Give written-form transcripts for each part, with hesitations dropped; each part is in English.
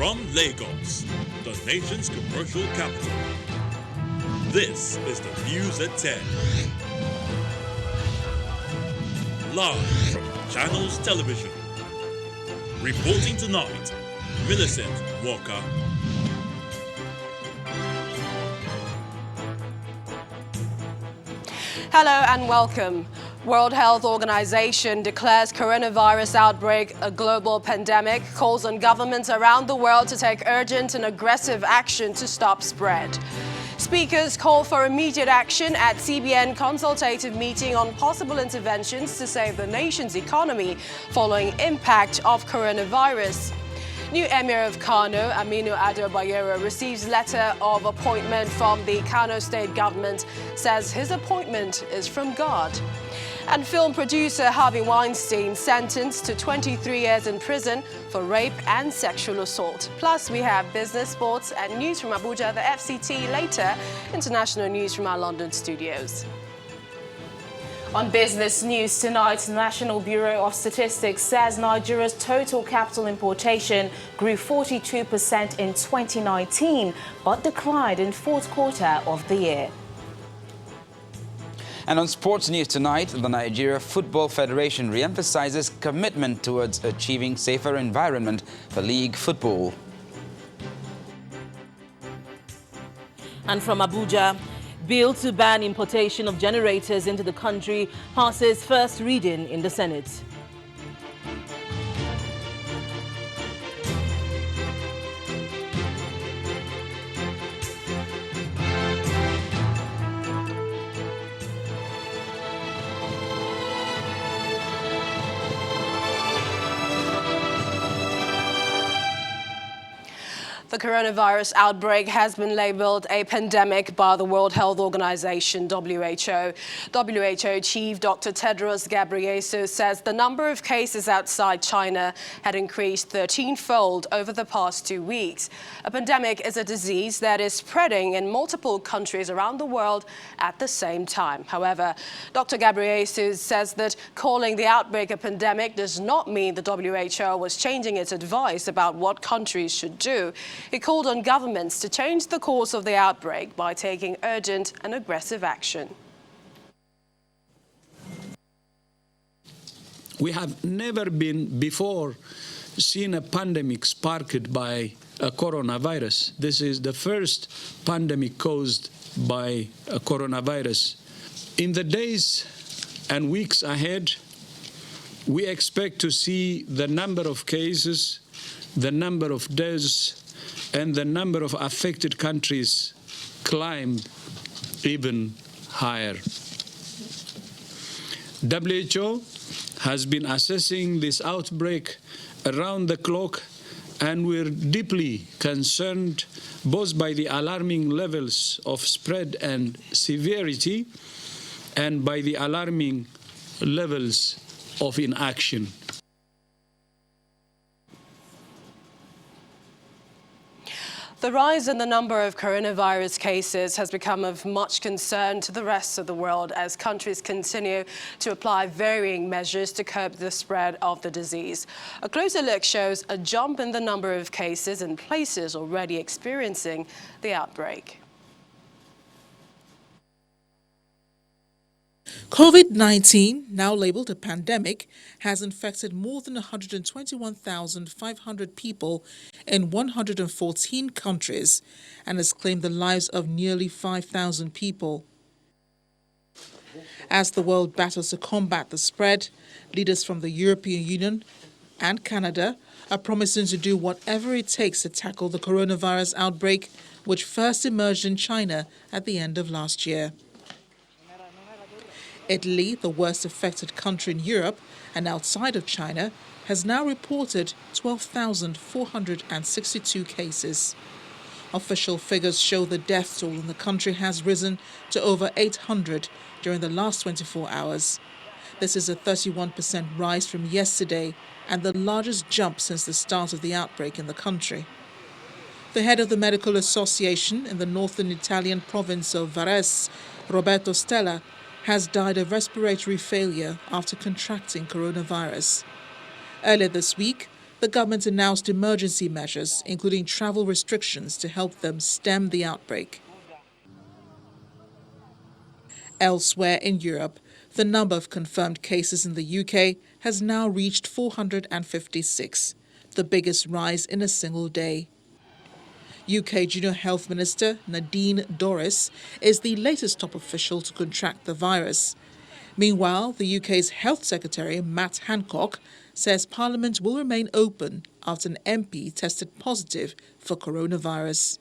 From Lagos, the nation's commercial capital, this is the News at 10. Live from Channels Television. Reporting tonight, Menace Walker. Hello and welcome. World Health Organization declares coronavirus outbreak a global pandemic, calls on governments around the world to take urgent and aggressive action to stop spread. Speakers call for immediate action at CBN consultative meeting on possible interventions to save the nation's economy following impact of coronavirus. New Emir of Kano, Aminu Ado Bayero, receives letter of appointment from the Kano state government, says his appointment is from God. And film producer Harvey Weinstein sentenced to 23 years in prison for rape and sexual assault. Plus, we have business, sports and news from Abuja, the FCT later, international news from our London studios. On business news tonight, the National Bureau of Statistics says Nigeria's total capital importation grew 42% in 2019, but declined in fourth quarter of the year. And on sports news tonight, the Nigeria Football Federation re-emphasizes commitment towards achieving safer environment for league football. And from Abuja, bill to ban importation of generators into the country passes first reading in the Senate. The coronavirus outbreak has been labeled a pandemic by the World Health Organization, WHO. WHO Chief Dr. Tedros Ghebreyesus says the number of cases outside China had increased 13-fold over the past 2 weeks. A pandemic is a disease that is spreading in multiple countries around the world at the same time. However, Dr. Ghebreyesus says that calling the outbreak a pandemic does not mean the WHO was changing its advice about what countries should do. He called on governments to change the course of the outbreak by taking urgent and aggressive action. We have never been before seen a pandemic sparked by a coronavirus. This is the first pandemic caused by a coronavirus. In the days and weeks ahead, we expect to see the number of cases, the number of deaths, and the number of affected countries climb even higher. WHO has been assessing this outbreak around the clock, and we're deeply concerned both by the alarming levels of spread and severity and by the alarming levels of inaction. The rise in the number of coronavirus cases has become of much concern to the rest of the world as countries continue to apply varying measures to curb the spread of the disease. A closer look shows a jump in the number of cases in places already experiencing the outbreak. COVID-19, now labeled a pandemic, has infected more than 121,500 people in 114 countries and has claimed the lives of nearly 5,000 people. As the world battles to combat the spread, leaders from the European Union and Canada are promising to do whatever it takes to tackle the coronavirus outbreak, which first emerged in China at the end of last year. Italy, the worst affected country in Europe and outside of China, has now reported 12,462 cases. Official figures show the death toll in the country has risen to over 800 during the last 24 hours. This is a 31% rise from yesterday and the largest jump since the start of the outbreak in the country. The head of the Medical Association in the northern Italian province of Varese, Roberto Stella, has died of respiratory failure after contracting coronavirus. Earlier this week, the government announced emergency measures, including travel restrictions, to help them stem the outbreak. Elsewhere in Europe, the number of confirmed cases in the UK has now reached 456, the biggest rise in a single day. UK Junior Health Minister Nadine Dorries is the latest top official to contract the virus. Meanwhile, the UK's Health Secretary, Matt Hancock, says Parliament will remain open after an MP tested positive for coronavirus.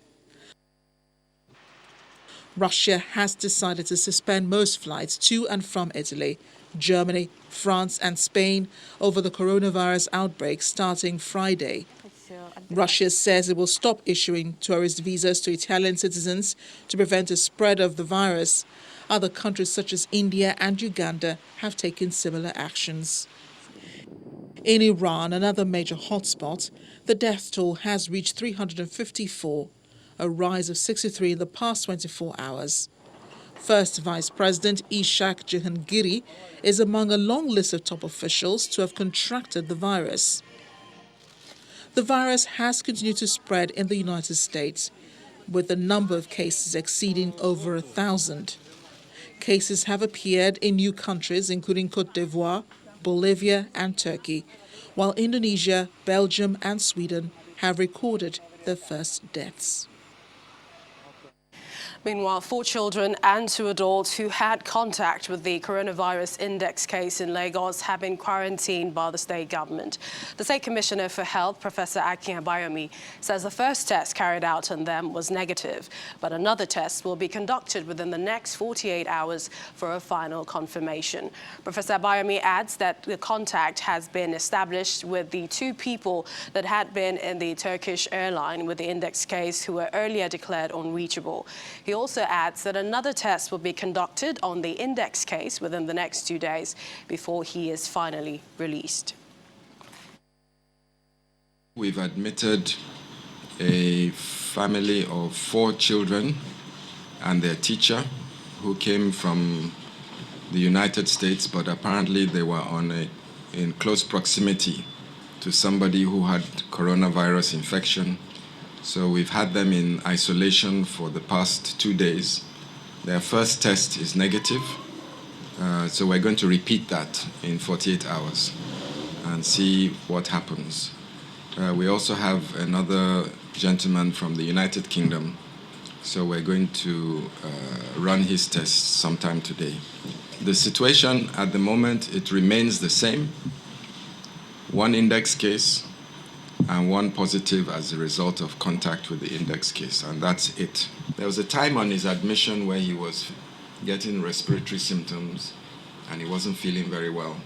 Russia has decided to suspend most flights to and from Italy, Germany, France and Spain over the coronavirus outbreak starting Friday. Russia says it will stop issuing tourist visas to Italian citizens to prevent a spread of the virus. Other countries such as India and Uganda have taken similar actions. In Iran, another major hotspot, the death toll has reached 354, a rise of 63 in the past 24 hours. First Vice President Ishaq Jahangiri is among a long list of top officials to have contracted the virus. The virus has continued to spread in the United States, with the number of cases exceeding over 1,000. Cases have appeared in new countries including Côte d'Ivoire, Bolivia and Turkey, while Indonesia, Belgium and Sweden have recorded their first deaths. Meanwhile, 4 children and 2 adults who had contact with the coronavirus index case in Lagos have been quarantined by the state government. The State Commissioner for Health, Professor Akin Abayomi, says the first test carried out on them was negative, but another test will be conducted within the next 48 hours for a final confirmation. Professor Abayomi adds that the contact has been established with the 2 people that had been in the Turkish airline with the index case who were earlier declared unreachable. He also adds that another test will be conducted on the index case within the next 2 days before he is finally released. We've admitted a family of 4 children and their teacher who came from the United States, but apparently they were in close proximity to somebody who had coronavirus infection. So we've had them in isolation for the past 2 days. Their first test is negative. So we're going to repeat that in 48 hours and see what happens. We also have another gentleman from the United Kingdom. So we're going to run his tests sometime today. The situation at the moment, it remains the same. 1 index case and 1 positive as a result of contact with the index case, and that's it. There was a time on his admission where he was getting respiratory symptoms and he wasn't feeling very well,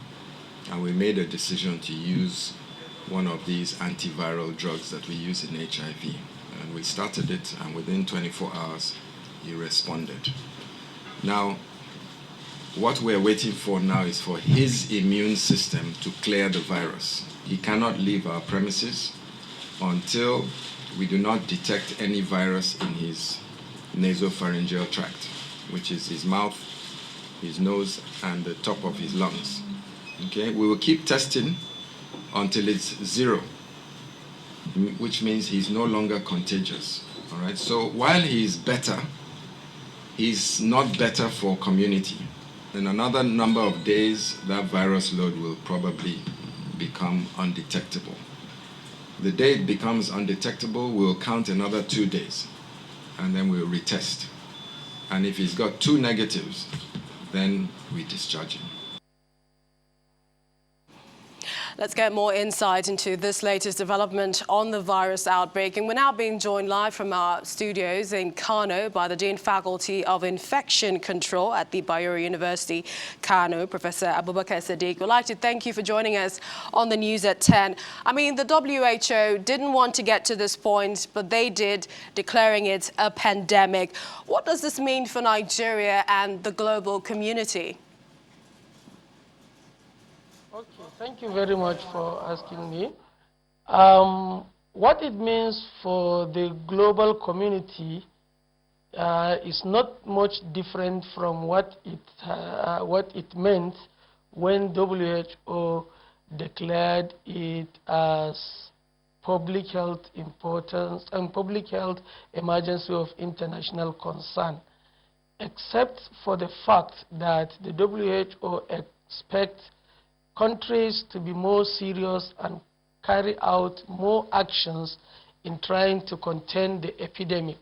and we made a decision to use one of these antiviral drugs that we use in HIV, and we started it, and within 24 hours he responded. Now, what we're waiting for now is for his immune system to clear the virus. He cannot leave our premises until we do not detect any virus in his nasopharyngeal tract, which is his mouth, his nose, and the top of his lungs. Okay, we will keep testing until it's 0, which means he's no longer contagious. All right, so while he's better, he's not better for community. In another number of days, that virus load will probably become undetectable. The day it becomes undetectable, we'll count another 2 days, and then we'll retest. And if he's got 2 negatives, then we discharge him. Let's get more insight into this latest development on the virus outbreak. And we're now being joined live from our studios in Kano by the Dean Faculty of Infection Control at the Bayero University, Kano, Professor Abubakar Sadiq. We'd like to thank you for joining us on the news at 10. I mean, the WHO didn't want to get to this point, but they did, declaring it a pandemic. What does this mean for Nigeria and the global community? Okay, thank you very much for asking me. What it means for the global community is not much different from what it meant when WHO declared it as public health importance and public health emergency of international concern, except for the fact that the WHO expects countries to be more serious and carry out more actions in trying to contain the epidemic.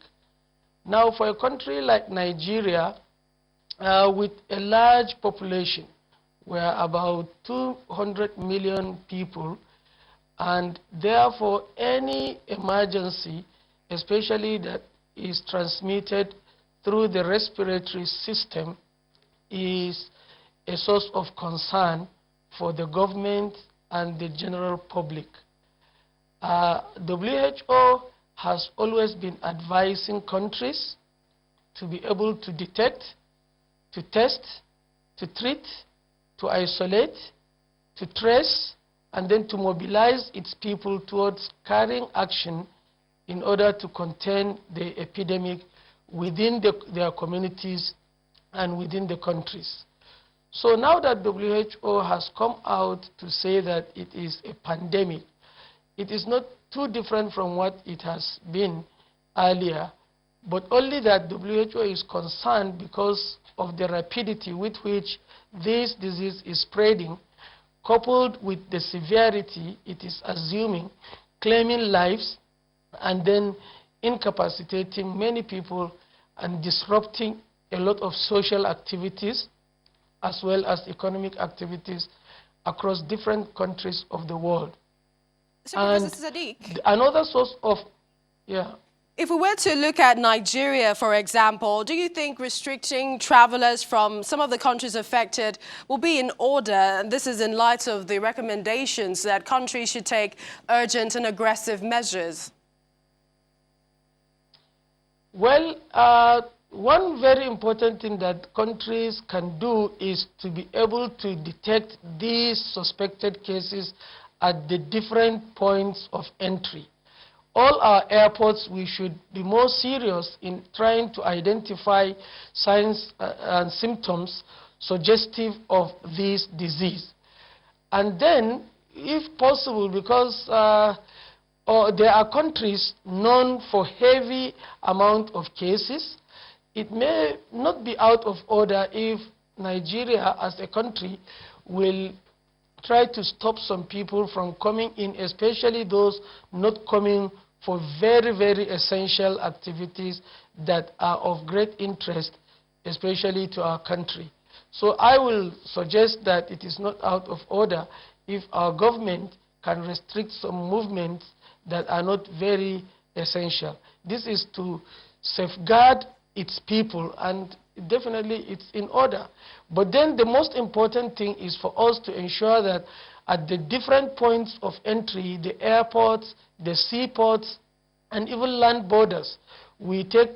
Now, for a country like Nigeria, with a large population, we're about 200 million people, and therefore any emergency, especially that is transmitted through the respiratory system, is a source of concern for the government and the general public. WHO has always been advising countries to be able to detect, to test, to treat, to isolate, to trace, and then to mobilize its people towards carrying action in order to contain the epidemic within their communities and within the countries. So now that WHO has come out to say that it is a pandemic, it is not too different from what it has been earlier, but only that WHO is concerned because of the rapidity with which this disease is spreading, coupled with the severity it is assuming, claiming lives, and then incapacitating many people and disrupting a lot of social activities as well as economic activities across different countries of the world. So, Professor Sadiq, another source of, if we were to look at Nigeria, for example, do you think restricting travelers from some of the countries affected will be in order? And this is in light of the recommendations that countries should take urgent and aggressive measures. Well, one very important thing that countries can do is to be able to detect these suspected cases at the different points of entry. All our airports, we should be more serious in trying to identify signs and symptoms suggestive of this disease. And then, if possible, because there are countries known for heavy amount of cases, it may not be out of order if Nigeria as a country will try to stop some people from coming in, especially those not coming for very, very essential activities that are of great interest, especially to our country. So I will suggest that it is not out of order if our government can restrict some movements that are not very essential. This is to safeguard its people, and definitely it's in order. But then the most important thing is for us to ensure that at the different points of entry, the airports, the seaports, and even land borders, we take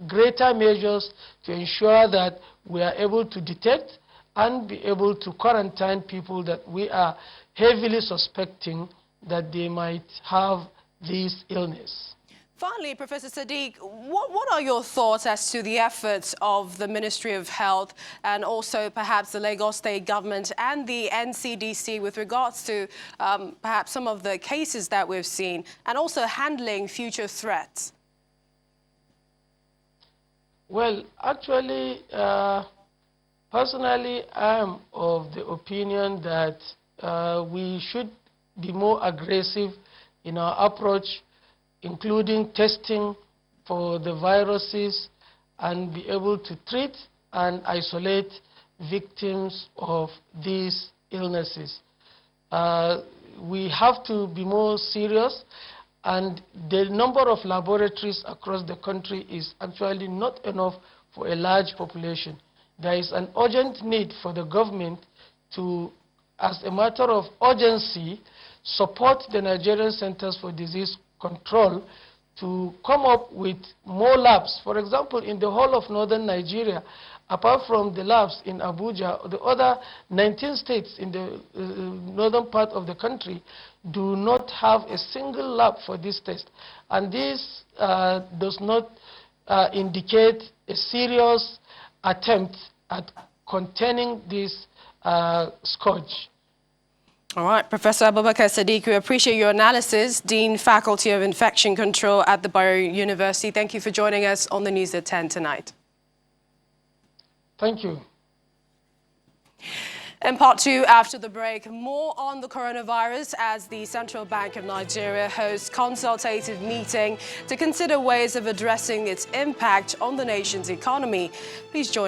greater measures to ensure that we are able to detect and be able to quarantine people that we are heavily suspecting that they might have this illness. Finally, Professor Sadiq, what are your thoughts as to the efforts of the Ministry of Health and also perhaps the Lagos State government and the NCDC with regards to perhaps some of the cases that we've seen and also handling future threats? Well, actually, personally, I am of the opinion that we should be more aggressive in our approach, including testing for the viruses and be able to treat and isolate victims of these illnesses. We have to be more serious, and the number of laboratories across the country is actually not enough for a large population. There is an urgent need for the government to, as a matter of urgency, support the Nigerian Centers for Disease Control to come up with more labs. For example, in the whole of northern Nigeria, apart from the labs in Abuja, the other 19 states in the northern part of the country do not have a single lab for this test. And this does not indicate a serious attempt at containing this scourge. All right, Professor Abubakar Sadiq, we appreciate your analysis, Dean, Faculty of Infection Control at the Bayero University. Thank you for joining us on the News at 10 tonight. Thank you. In part 2, after the break, more on the coronavirus as the Central Bank of Nigeria hosts consultative meeting to consider ways of addressing its impact on the nation's economy. Please join us.